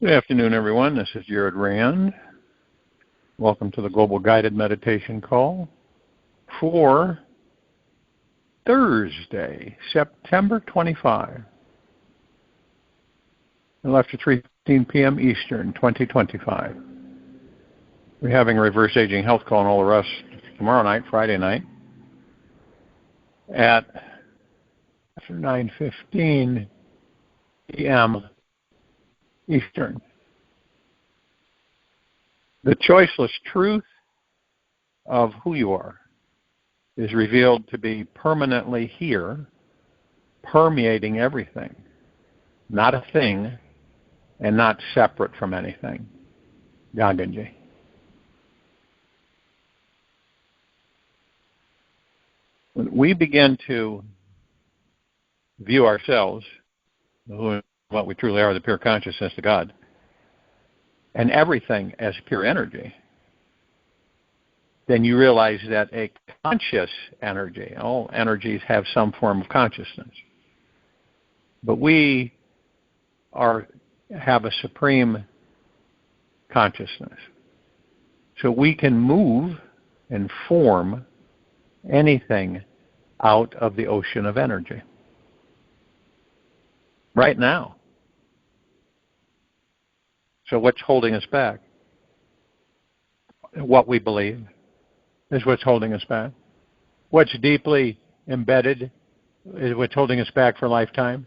Good afternoon, everyone. This is Jared Rand. Welcome to the Global Guided Meditation Call for Thursday, September 25, and after 3:15 p.m. Eastern, 2025. We're having a reverse aging health call and all the rest tomorrow night, Friday night, at after 9:15 p.m. Eastern. The choiceless truth of who you are is revealed to be permanently here, permeating everything, not a thing, and not separate from anything. Gaganji. When we begin to view ourselves, what we truly are, the pure consciousness of God, and everything as pure energy, then you realize that a conscious energy, all energies have some form of consciousness, but we have a supreme consciousness. So we can move and form anything out of the ocean of energy. Right now. So what's holding us back? What we believe is what's holding us back. What's deeply embedded is what's holding us back for lifetimes.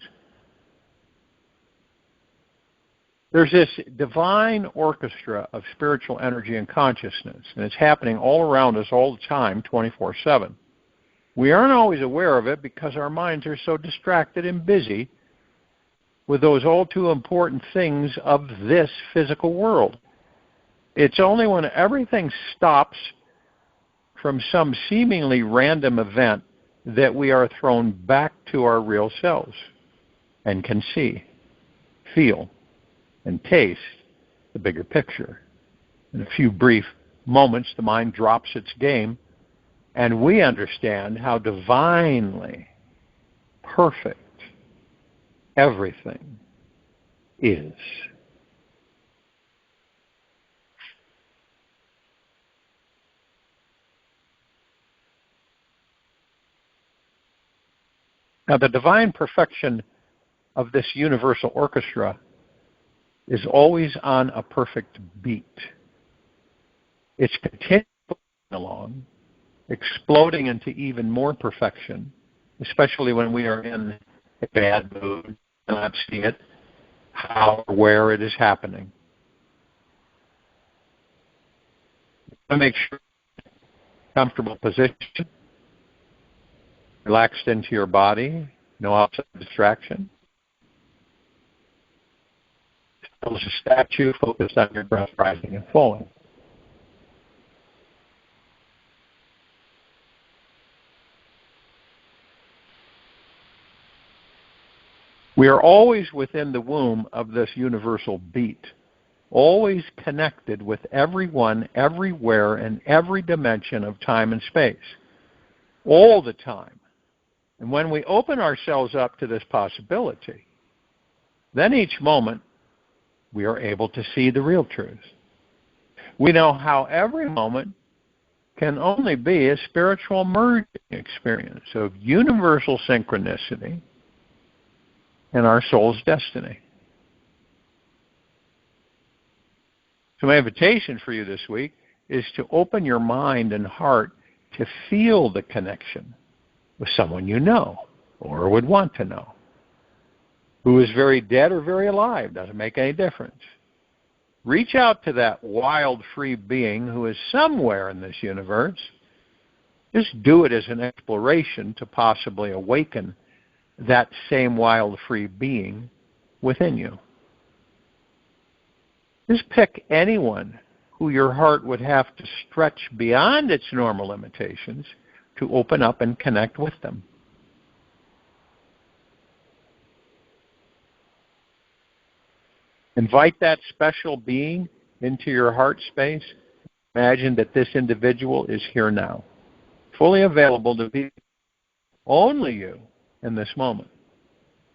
There's this divine orchestra of spiritual energy and consciousness, and it's happening all around us all the time, 24/7. We aren't always aware of it because our minds are so distracted and busy with those all too important things of this physical world. It's only when everything stops from some seemingly random event that we are thrown back to our real selves and can see, feel, and taste the bigger picture. In a few brief moments, the mind drops its game, and we understand how divinely perfect everything is. Now, the divine perfection of this universal orchestra is always on a perfect beat. It's continuing along, exploding into even more perfection, especially when we are in a bad mood, not see it, how or where it is happening. You want to make sure comfortable position, relaxed into your body, no outside distraction. Still as a statue, focused on your breath rising and flowing. We are always within the womb of this universal beat, always connected with everyone, everywhere, and every dimension of time and space, all the time. And when we open ourselves up to this possibility, then each moment we are able to see the real truth. We know how every moment can only be a spiritual merging experience of universal synchronicity and our soul's destiny. So my invitation for you this week is to open your mind and heart to feel the connection with someone you know or would want to know, who is very dead or very alive, doesn't make any difference. Reach out to that wild, free being who is somewhere in this universe. Just do it as an exploration to possibly awaken that same wild, free being within you. Just pick anyone who your heart would have to stretch beyond its normal limitations to open up and connect with them. Invite that special being into your heart space. Imagine that this individual is here now, fully available to be only you in this moment.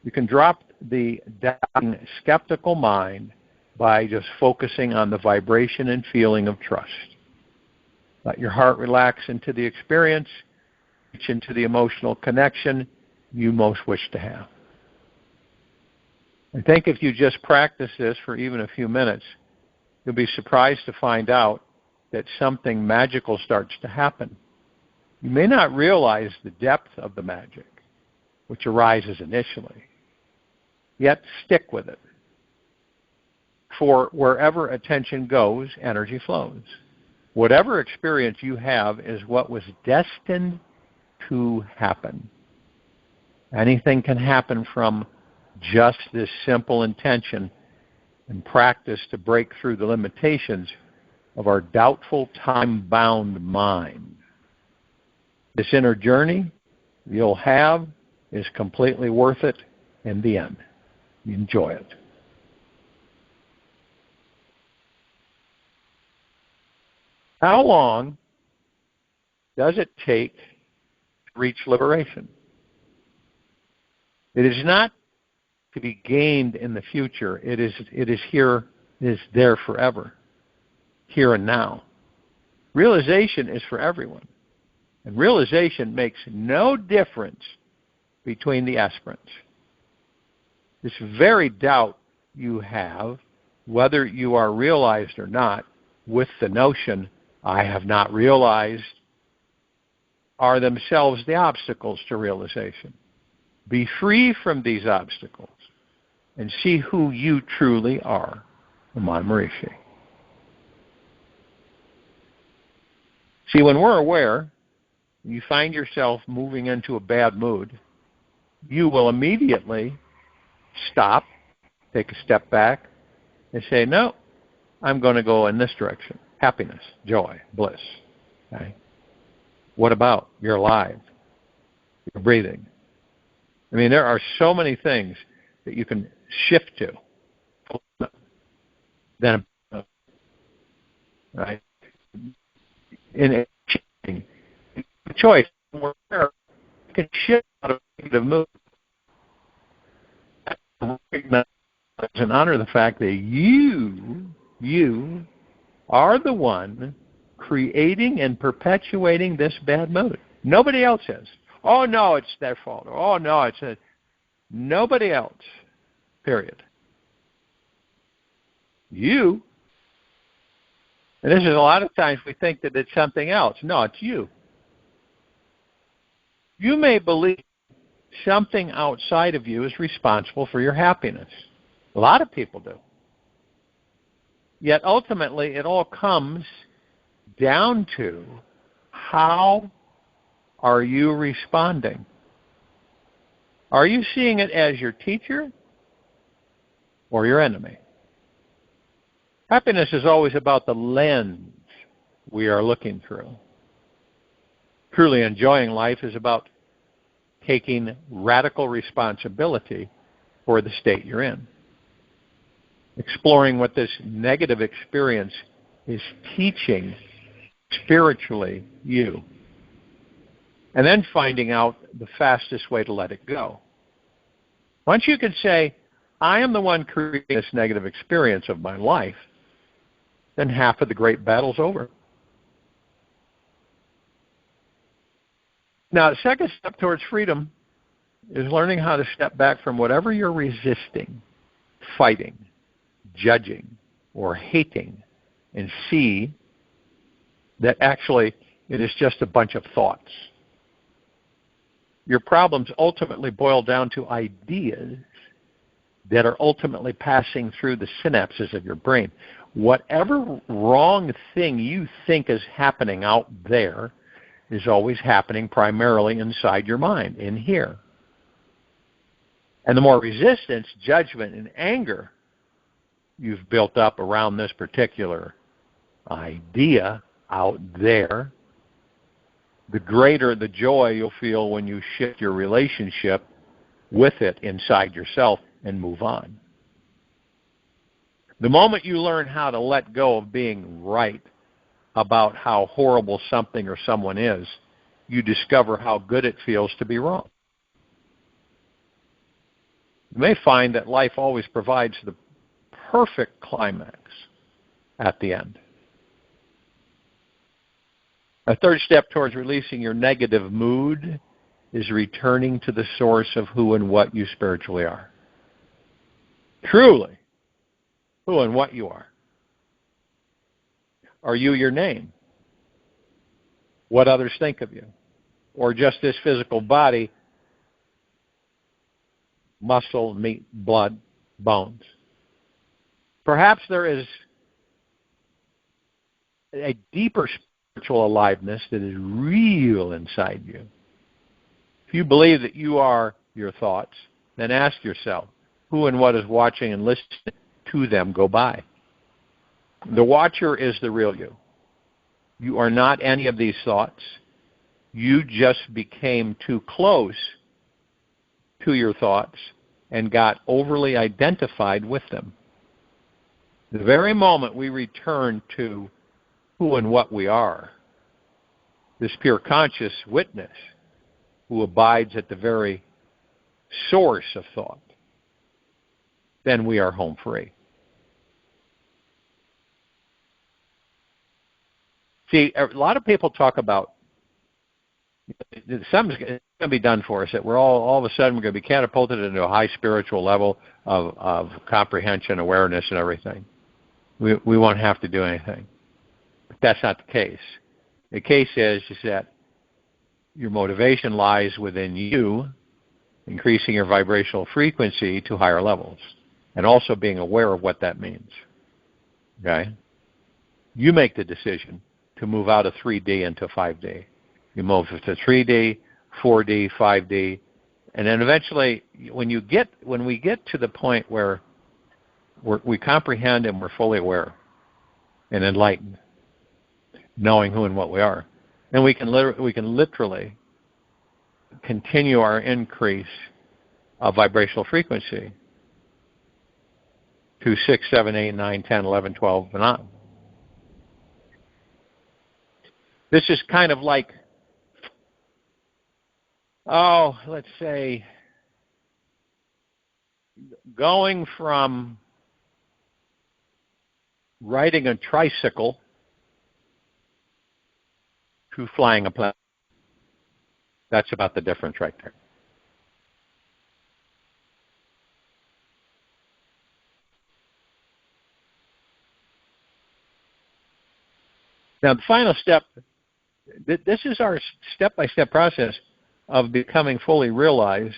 You can drop the doubting, skeptical mind by just focusing on the vibration and feeling of trust. Let your heart relax into the experience, reach into the emotional connection you most wish to have. I think if you just practice this for even a few minutes, you'll be surprised to find out that something magical starts to happen. You may not realize the depth of the magic, which arises initially, yet stick with it. For wherever attention goes, energy flows. Whatever experience you have is what was destined to happen. Anything can happen from just this simple intention and practice to break through the limitations of our doubtful, time-bound mind. This inner journey you'll have is completely worth it in the end. Enjoy it. How long does it take to reach liberation? It is not to be gained in the future. It is here, it is there forever, here and now. Realization is for everyone. And realization makes no difference between the aspirants. This very doubt you have, whether you are realized or not, with the notion, I have not realized, are themselves the obstacles to realization. Be free from these obstacles and see who you truly are, Aman Maharishi. See, when we're aware, you find yourself moving into a bad mood, you will immediately stop, take a step back, and say, no, I'm going to go in this direction. Happiness, joy, bliss. Okay? What about? You're alive. You're breathing. I mean, there are so many things that you can shift to. Then, right? In shifting, choice, you can shift out of negative mood. Recognize and honor the fact that you are the one creating and perpetuating this bad mood. Nobody else is. Oh, no, it's their fault. Oh, no, it's nobody else, period. You. And this is a lot of times we think that it's something else. No, it's you. You may believe something outside of you is responsible for your happiness. A lot of people do. Yet ultimately it all comes down to how are you responding? Are you seeing it as your teacher or your enemy? Happiness is always about the lens we are looking through. Truly enjoying life is about taking radical responsibility for the state you're in. Exploring what this negative experience is teaching spiritually you. And then finding out the fastest way to let it go. Once you can say, I am the one creating this negative experience of my life, then half of the great battle's over. Now, the second step towards freedom is learning how to step back from whatever you're resisting, fighting, judging, or hating, and see that actually it is just a bunch of thoughts. Your problems ultimately boil down to ideas that are ultimately passing through the synapses of your brain. Whatever wrong thing you think is happening out there is always happening primarily inside your mind, in here. And the more resistance, judgment, and anger you've built up around this particular idea out there, the greater the joy you'll feel when you shift your relationship with it inside yourself and move on. The moment you learn how to let go of being right about how horrible something or someone is, you discover how good it feels to be wrong. You may find that life always provides the perfect climax at the end. A third step towards releasing your negative mood is returning to the source of who and what you spiritually are. Truly, who and what you are. Are you your name? What others think of you? Or just this physical body, muscle, meat, blood, bones? Perhaps there is a deeper spiritual aliveness that is real inside you. If you believe that you are your thoughts, then ask yourself, who and what is watching and listening to them go by? The watcher is the real you. You are not any of these thoughts. You just became too close to your thoughts and got overly identified with them. The very moment we return to who and what we are, this pure conscious witness who abides at the very source of thought, then we are home free. See, a lot of people talk about something's going to be done for us, that we're all of a sudden we're going to be catapulted into a high spiritual level of comprehension, awareness, and everything. We won't have to do anything. But that's not the case. The case is that your motivation lies within you, increasing your vibrational frequency to higher levels, and also being aware of what that means. Okay? You make the decision to move out of 3D into 5D. You move to 3D, 4D, 5D, and then eventually, when we get to the point where we comprehend and we're fully aware and enlightened, knowing who and what we are, then we can literally continue our increase of vibrational frequency to 6, 7, 8, 9, 10, 11, 12, and on. This is kind of like, let's say, going from riding a tricycle to flying a plane. That's about the difference right there. Now, the final step, this is our step-by-step process of becoming fully realized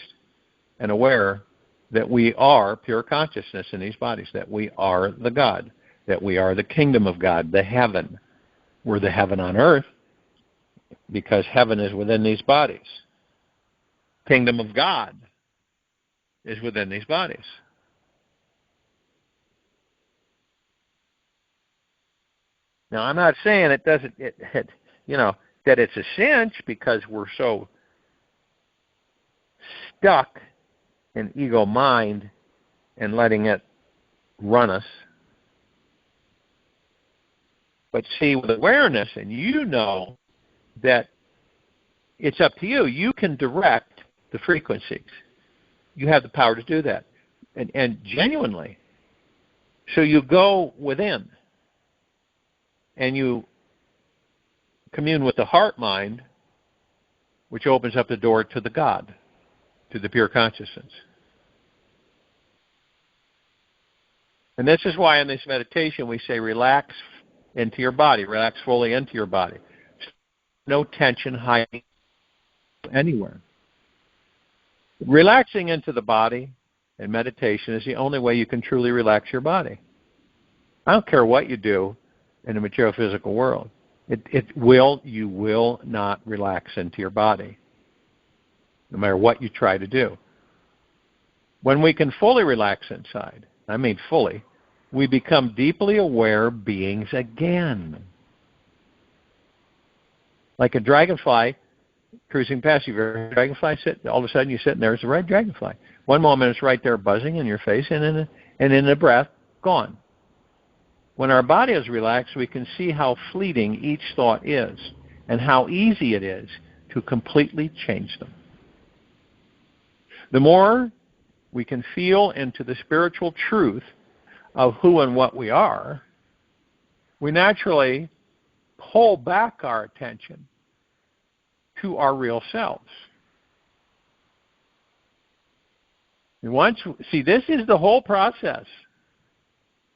and aware that we are pure consciousness in these bodies, that we are the God, that we are the kingdom of God, the heaven. We're the heaven on earth because heaven is within these bodies. Kingdom of God is within these bodies. Now, I'm not saying that it's a cinch because we're so stuck in ego mind and letting it run us. But see, with awareness, and you know that it's up to you. You can direct the frequencies. You have the power to do that. And genuinely. So you go within and you commune with the heart mind, which opens up the door to the God, to the pure consciousness. And this is why in this meditation we say relax into your body, relax fully into your body. No tension hiding anywhere. Relaxing into the body in meditation is the only way you can truly relax your body. I don't care what you do in the material physical world. You will not relax into your body, no matter what you try to do. When we can fully relax inside, I mean fully, we become deeply aware beings again. Like a dragonfly cruising past you. Your dragonfly all of a sudden you're sitting there, it's a red dragonfly. One moment it's right there buzzing in your face, and in a breath, gone. When our body is relaxed, we can see how fleeting each thought is and how easy it is to completely change them. The more we can feel into the spiritual truth of who and what we are, we naturally pull back our attention to our real selves. And see, this is the whole process.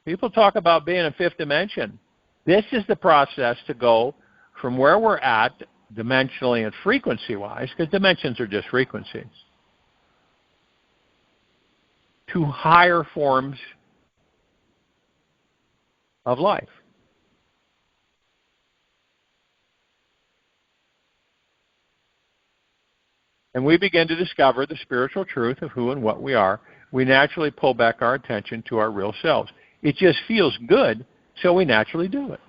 People talk about being in fifth dimension. This is the process to go from where we're at, dimensionally and frequency-wise, because dimensions are just frequencies, to higher forms of life. And we begin to discover the spiritual truth of who and what we are. We naturally pull back our attention to our real selves. It just feels good, so we naturally do it.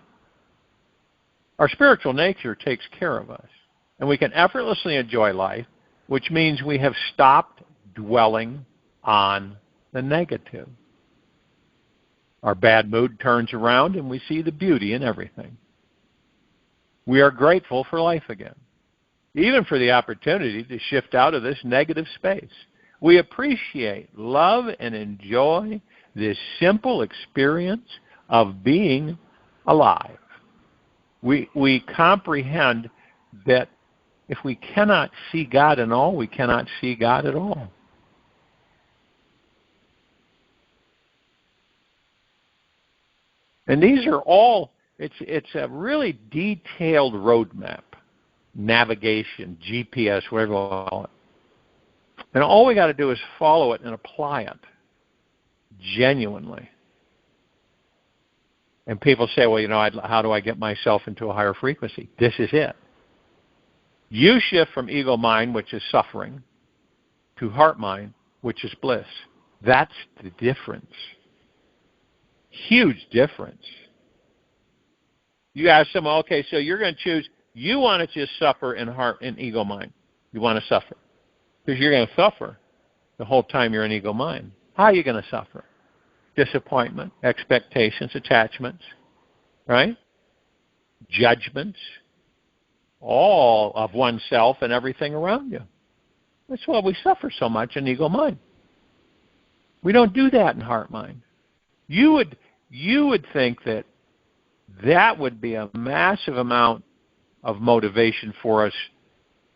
Our spiritual nature takes care of us, and we can effortlessly enjoy life, which means we have stopped dwelling on the negative. Our bad mood turns around, and we see the beauty in everything. We are grateful for life again, even for the opportunity to shift out of this negative space. We appreciate, love, and enjoy this simple experience of being alive. We comprehend that if we cannot see God in all, we cannot see God at all. And these are all, it's a really detailed roadmap, navigation, GPS, whatever you want to call it. And all we got to do is follow it and apply it genuinely. And people say, well, how do I get myself into a higher frequency? This is it. You shift from ego mind, which is suffering, to heart mind, which is bliss. That's the difference. Huge difference. You ask someone, okay, so you're going to choose, you want to just suffer in heart and ego mind. You want to suffer. Because you're going to suffer the whole time you're in ego mind. How are you going to suffer? Disappointment, expectations, attachments, right? Judgments, all of oneself and everything around you. That's why we suffer so much in ego mind. We don't do that in heart mind. You would think that would be a massive amount of motivation for us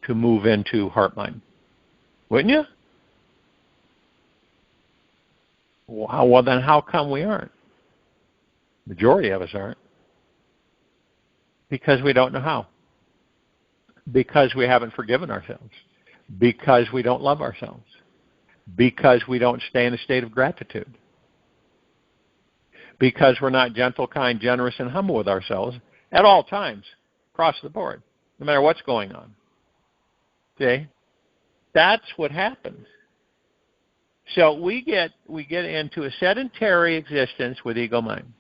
to move into heart mind. Wouldn't you? Well, then how come we aren't? Majority of us aren't. Because we don't know how. Because we haven't forgiven ourselves. Because we don't love ourselves. Because we don't stay in a state of gratitude. Because we're not gentle, kind, generous, and humble with ourselves at all times, across the board, no matter what's going on. See? That's what happens. So we get into a sedentary existence with ego mind,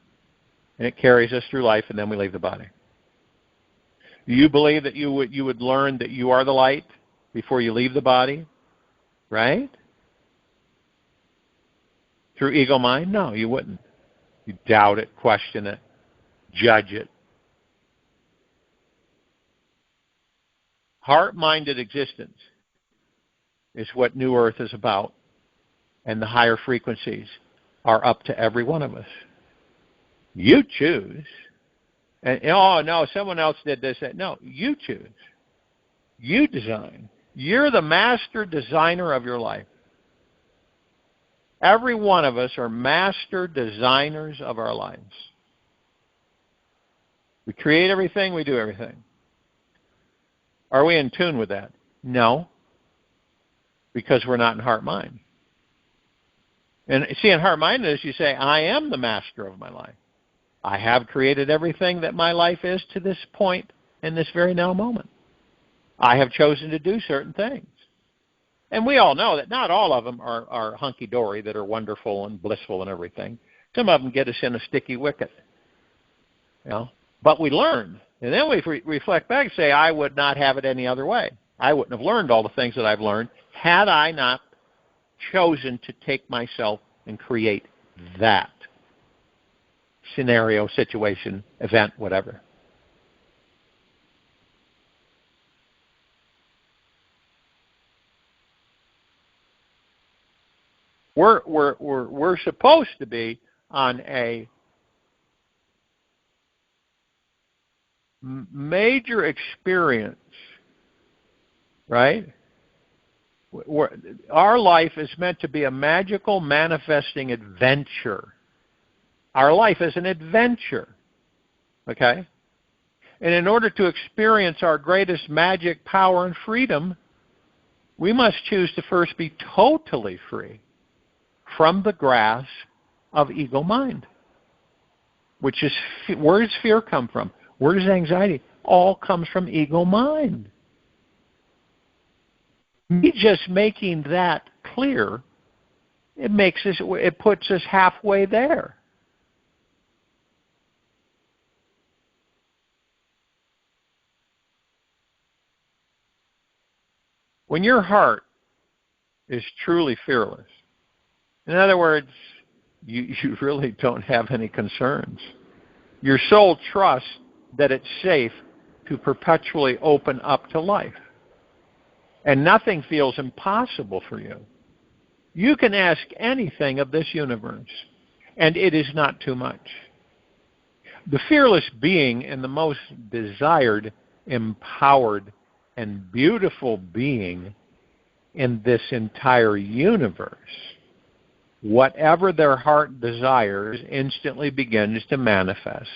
and it carries us through life, and then we leave the body. You believe that you would learn that you are the light before you leave the body, right? Through ego mind? No, you wouldn't. You doubt it, question it, judge it. Heart-minded existence is what New Earth is about. And the higher frequencies are up to every one of us. You choose. And, oh, no, someone else did this. No, you choose. You design. You're the master designer of your life. Every one of us are master designers of our lives. We create everything, we do everything. Are we in tune with that? No. Because we're not in heart-mind. And see, in heart-mindedness, you say, I am the master of my life. I have created everything that my life is to this point in this very now moment. I have chosen to do certain things. And we all know that not all of them are hunky-dory, that are wonderful and blissful and everything. Some of them get us in a sticky wicket. But we learn. And then we reflect back and say, I would not have it any other way. I wouldn't have learned all the things that I've learned had I not chosen to take myself and create that scenario, situation, event, whatever. We're supposed to be on a major experience, right? Our life is meant to be a magical manifesting adventure. Our life is an adventure, okay? And in order to experience our greatest magic, power, and freedom, we must choose to first be totally free from the grasp of ego mind, which is, where does fear come from? Where does anxiety? All comes from ego mind. Me just making that clear, it puts us halfway there. When your heart is truly fearless, in other words, you really don't have any concerns. Your soul trusts that it's safe to perpetually open up to life. And nothing feels impossible for you. You can ask anything of this universe, and it is not too much. The fearless being and the most desired, empowered, and beautiful being in this entire universe, whatever their heart desires instantly begins to manifest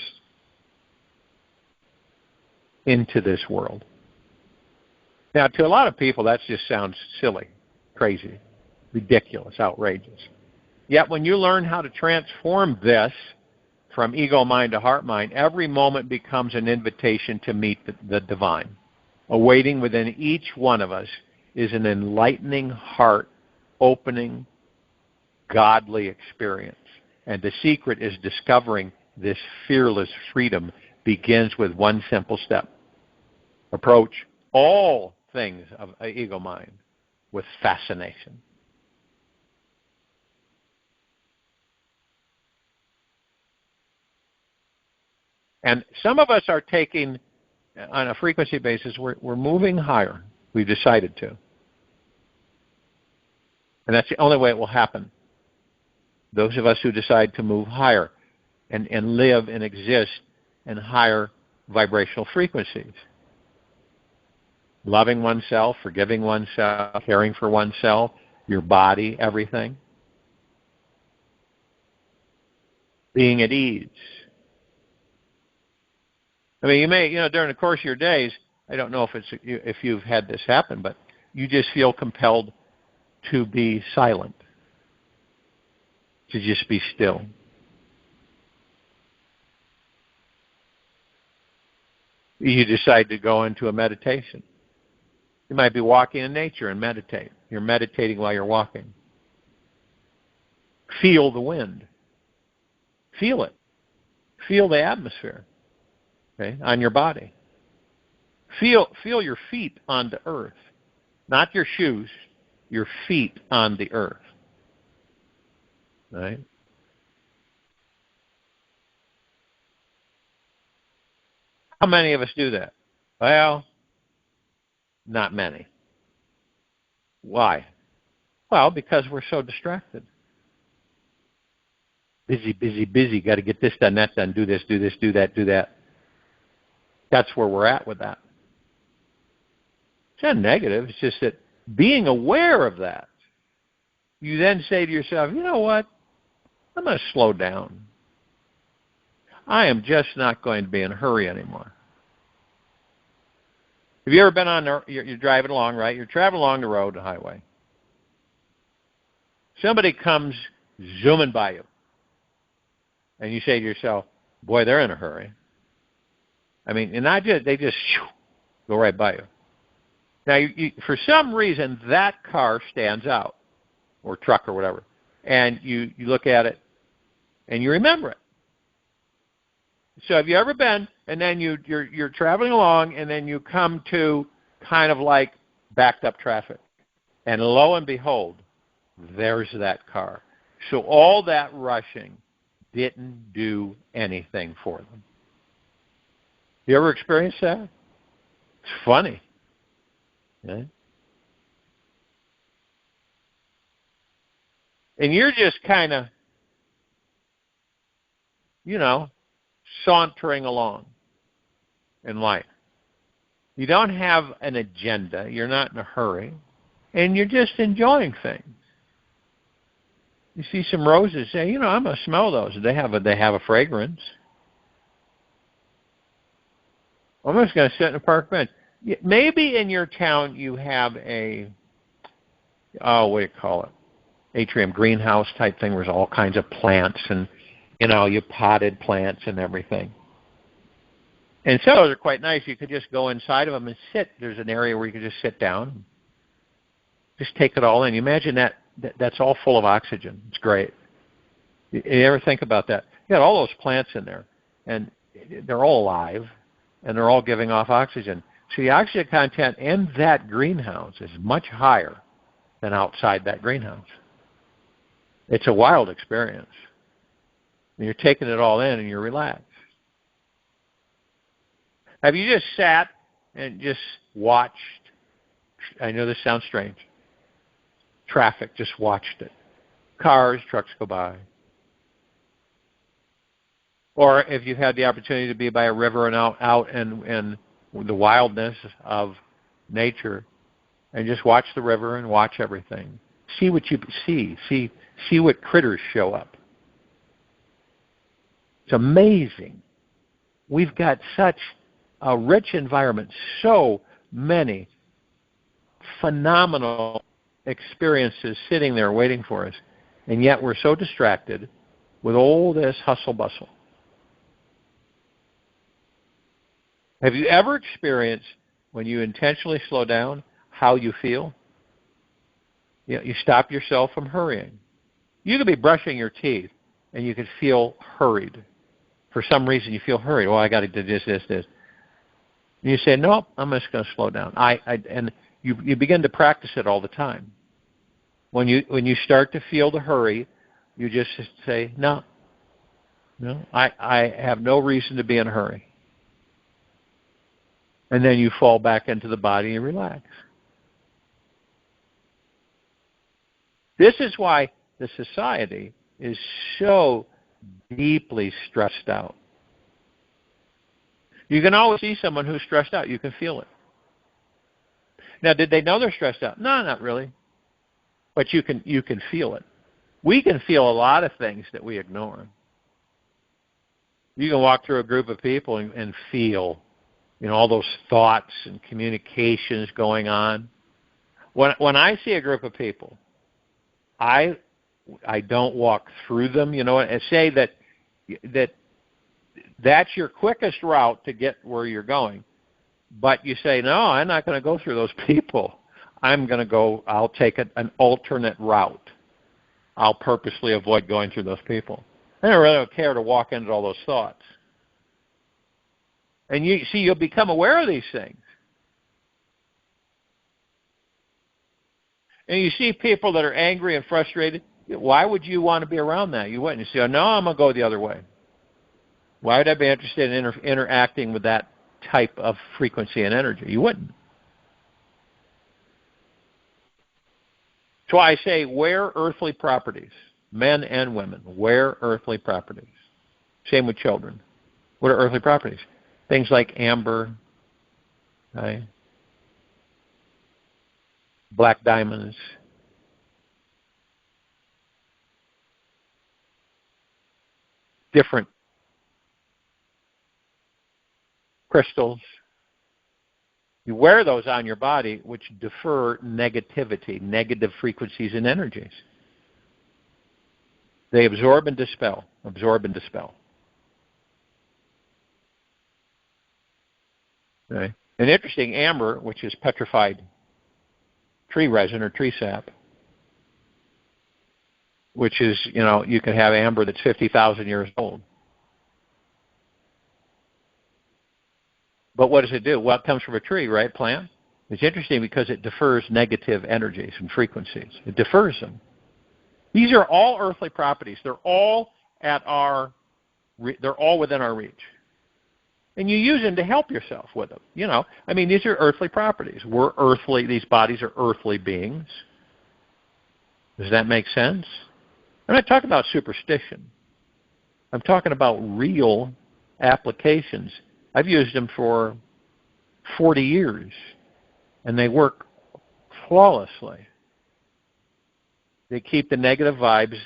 into this world. Now, to a lot of people, that just sounds silly, crazy, ridiculous, outrageous. Yet when you learn how to transform this from ego mind to heart mind, every moment becomes an invitation to meet the divine. Awaiting within each one of us is an enlightening, heart-opening, godly experience. And the secret is discovering this fearless freedom begins with one simple step. Approach all things of ego mind with fascination. And some of us are taking, on a frequency basis, we're moving higher. We've decided to. And that's the only way it will happen. Those of us who decide to move higher and live and exist in higher vibrational frequencies. Loving oneself, forgiving oneself, caring for oneself, your body, everything. Being at ease. I mean, you may, during the course of your days, I don't know if you've had this happen, but you just feel compelled to be silent, to just be still. You decide to go into a meditation. You might be walking in nature and meditate. You're meditating while you're walking. Feel the wind. Feel it. Feel the atmosphere, okay, on your body. Feel your feet on the earth. Not your shoes, your feet on the earth. Right? How many of us do that? Well, not many. Why? Well, because we're so distracted. Busy, busy, busy. Got to get this done, that done. Do this, do that, do that. That's where we're at with that. It's not negative. It's just that being aware of that, you then say to yourself, you know what? I'm going to slow down. I am just not going to be in a hurry anymore. Have you ever been you're driving along, right? You're traveling along the road, the highway. Somebody comes zooming by you. And you say to yourself, boy, they're in a hurry. I mean, and they just go right by you. Now, you, for some reason, that car stands out, or truck or whatever. And you look at it, and you remember it. So have you ever been, and then you're traveling along, and then you come to kind of like backed up traffic. And lo and behold, there's that car. So all that rushing didn't do anything for them. You ever experienced that? It's funny. Okay? And you're just kind of sauntering along in life. You don't have an agenda. You're not in a hurry. And you're just enjoying things. You see some roses, say, I'm going to smell those. They have a fragrance. I'm just going to sit in a park bench. Maybe in your town you have what do you call it? Atrium greenhouse type thing where there's all kinds of plants and, you potted plants and everything. And some of those are quite nice. You could just go inside of them and sit. There's an area where you can just sit down. Just take it all in. You imagine that's all full of oxygen. It's great. You ever think about that? You got all those plants in there, and they're all alive, and they're all giving off oxygen. So the oxygen content in that greenhouse is much higher than outside that greenhouse. It's a wild experience. And you're taking it all in, and you're relaxed. Have you just sat and just watched? I know this sounds strange. Traffic, just watched it. Cars, trucks go by. Or if you've had the opportunity to be by a river and out in the wildness of nature, and just watch the river and watch everything. See what you see. See what critters show up. It's amazing. We've got such a rich environment, so many phenomenal experiences sitting there waiting for us, and yet we're so distracted with all this hustle bustle. Have you ever experienced, when you intentionally slow down, how you feel? You stop yourself from hurrying. You could be brushing your teeth, and you could feel hurried. For some reason, you feel hurried. I got to do this. And you say, no, I'm just going to slow down. And you begin to practice it all the time. When you start to feel the hurry, you just say, no, I have no reason to be in a hurry. And then you fall back into the body and relax. This is why the society is so deeply stressed out. You can always see someone who's stressed out. You can feel it. Now, did they know they're stressed out? No, not really. But you can feel it. We can feel a lot of things that we ignore. You can walk through a group of people and feel, all those thoughts and communications going on. When I see a group of people, I don't walk through them. And say that's your quickest route to get where you're going. But you say, no, I'm not going to go through those people. I'll take an alternate route. I'll purposely avoid going through those people. I don't really care to walk into all those thoughts. And you'll become aware of these things. And you see people that are angry and frustrated. Why would you want to be around that? You wouldn't. You say, no, I'm going to go the other way. Why would I be interested in interacting with that type of frequency and energy? You wouldn't. So I say, wear earthly properties. Men and women, wear earthly properties. Same with children. What are earthly properties? Things like amber, right? Black diamonds, different crystals. You wear those on your body, which defer negativity, negative frequencies and energies. They absorb and dispel. Okay. And interesting, amber, which is petrified tree resin or tree sap, which is, you can have amber that's 50,000 years old. But what does it do? Well, it comes from a tree, right? Plant. It's interesting because it defers negative energies and frequencies. It defers them. These are all earthly properties. They're all within our reach. And you use them to help yourself with them. These are earthly properties. These bodies are earthly beings. Does that make sense? I'm not talking about superstition. I'm talking about real applications. I've used them for 40 years, and they work flawlessly. They keep the negative vibes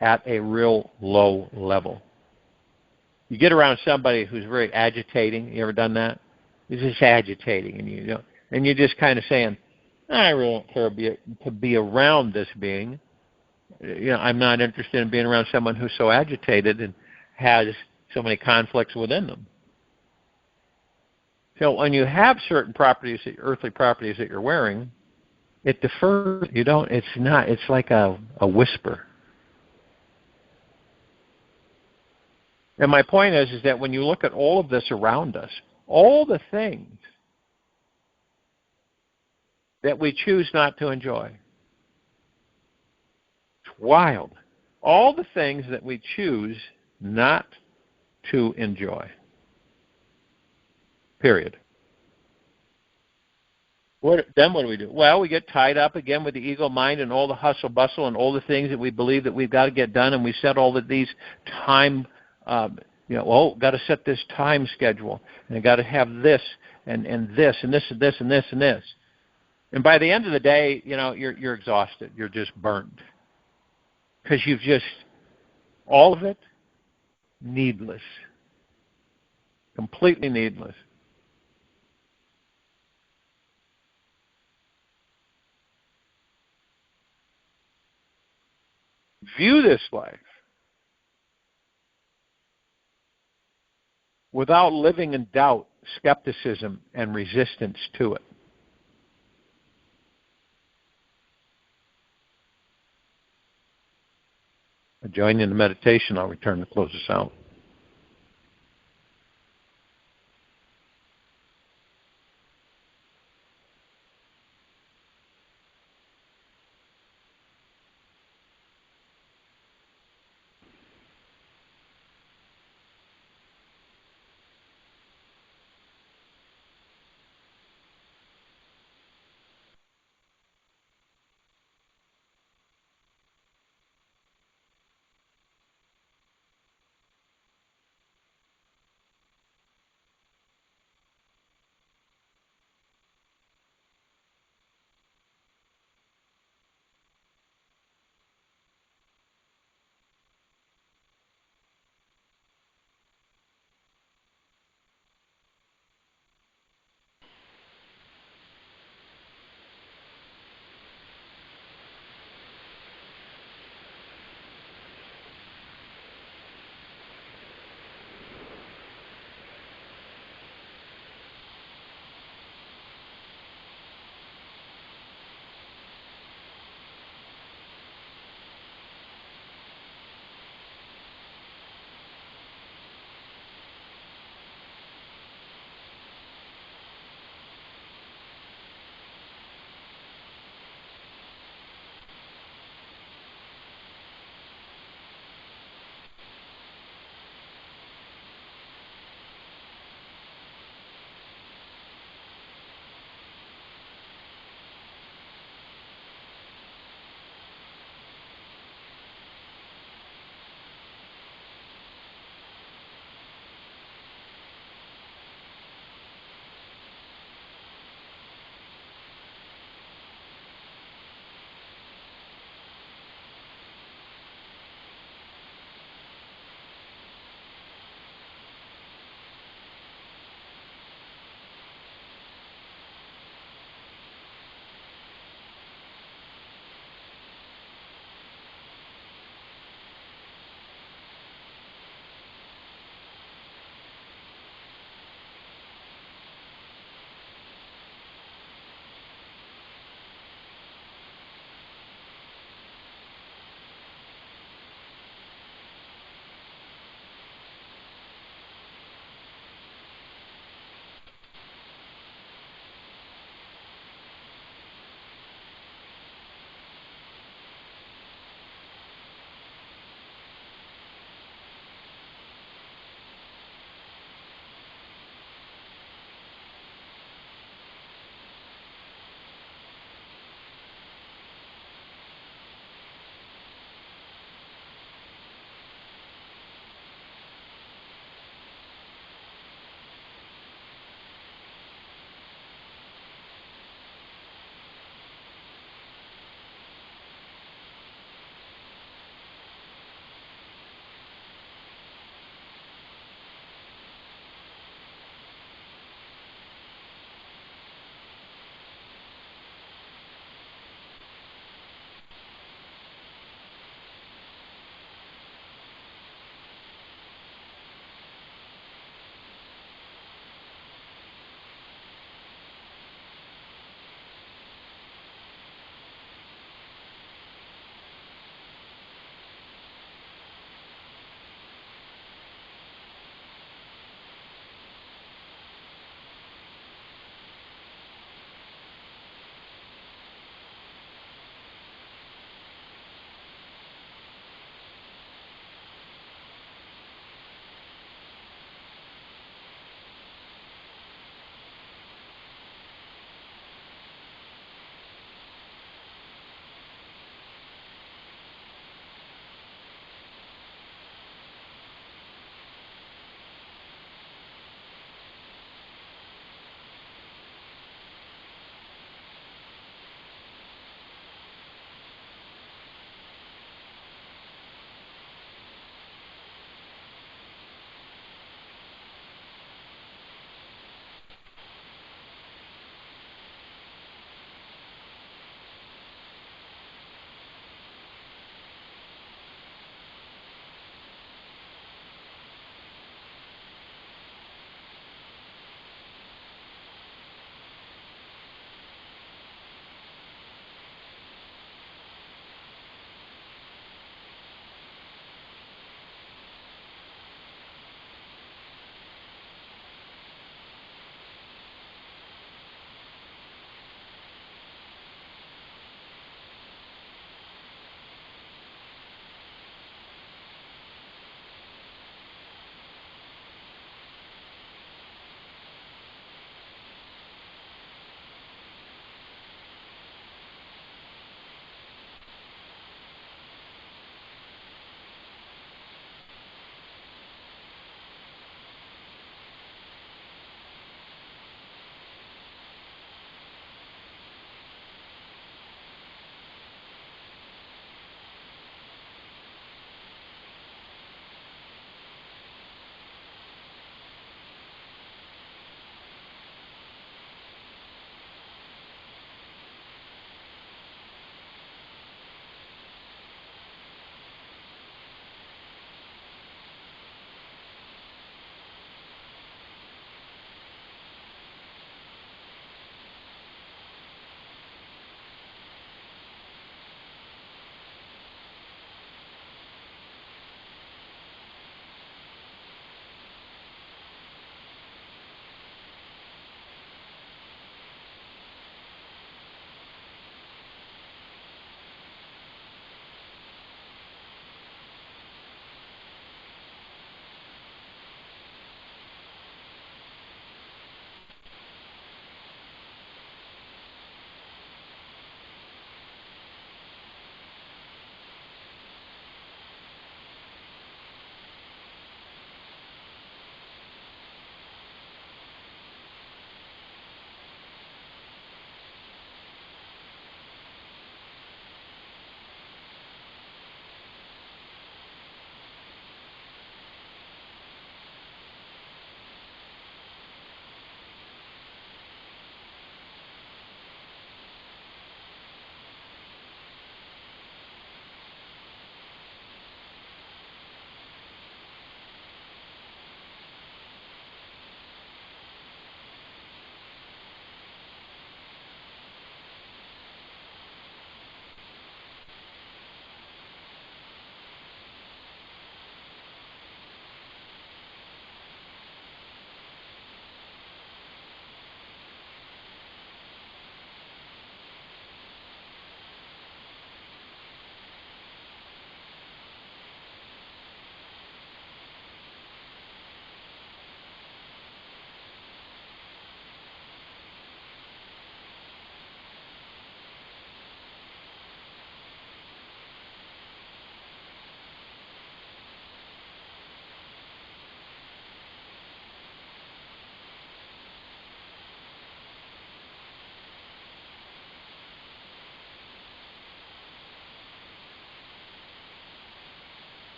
at a real low level. You get around somebody who's very agitating. You ever done that? He's just agitating, and you're just kind of saying, I really don't care to be around this being. I'm not interested in being around someone who's so agitated and has so many conflicts within them. So when you have certain properties, earthly properties that you're wearing, it defers. It's like a whisper. And my point is that when you look at all of this around us, all the things that we choose not to enjoy, it's wild. All the things that we choose not to enjoy. Period. Then what do we do? Well, we get tied up again with the ego mind and all the hustle bustle and all the things that we believe that we've got to get done, and we set all of these time, got to set this time schedule, and I got to have this and this and this and this and this and this. And by the end of the day, you're exhausted. You're just burned. Because you've just, all of it, needless. Completely needless. View this life without living in doubt, skepticism, and resistance to it. I join you in the meditation. I'll return to close this out.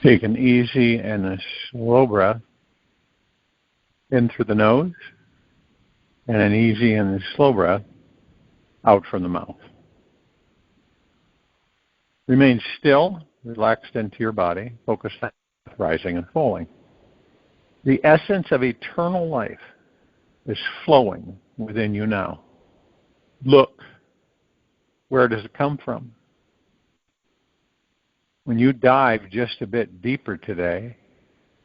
Take an easy and a slow breath in through the nose, and an easy and a slow breath out from the mouth. Remain still, relaxed into your body, focused on rising and falling. The essence of eternal life is flowing within you now. Look, where does it come from? When you dive just a bit deeper today,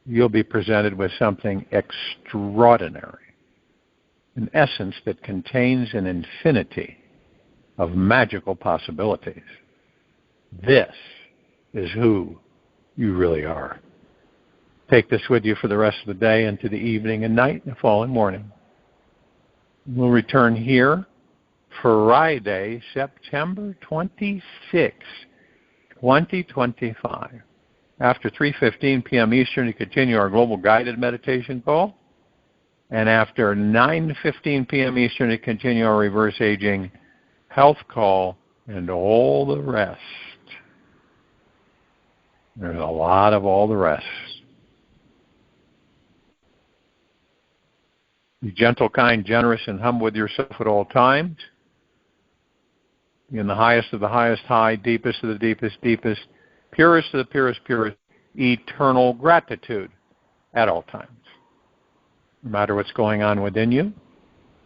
you'll be presented with something extraordinary, an essence that contains an infinity of magical possibilities. This is who you really are. Take this with you for the rest of the day, into the evening and night and the following morning. We'll return here Friday, September 26, 2025. After 3:15 p.m. Eastern, to continue our global guided meditation call. And after 9:15 p.m. Eastern, to continue our reverse aging health call and all the rest. There's a lot of all the rest. Be gentle, kind, generous, and humble with yourself at all times. Be in the highest of the highest high, deepest of the deepest deepest, purest of the purest purest, eternal gratitude at all times. No matter what's going on within you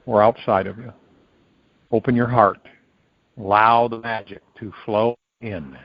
or outside of you. Open your heart. Allow the magic to flow in.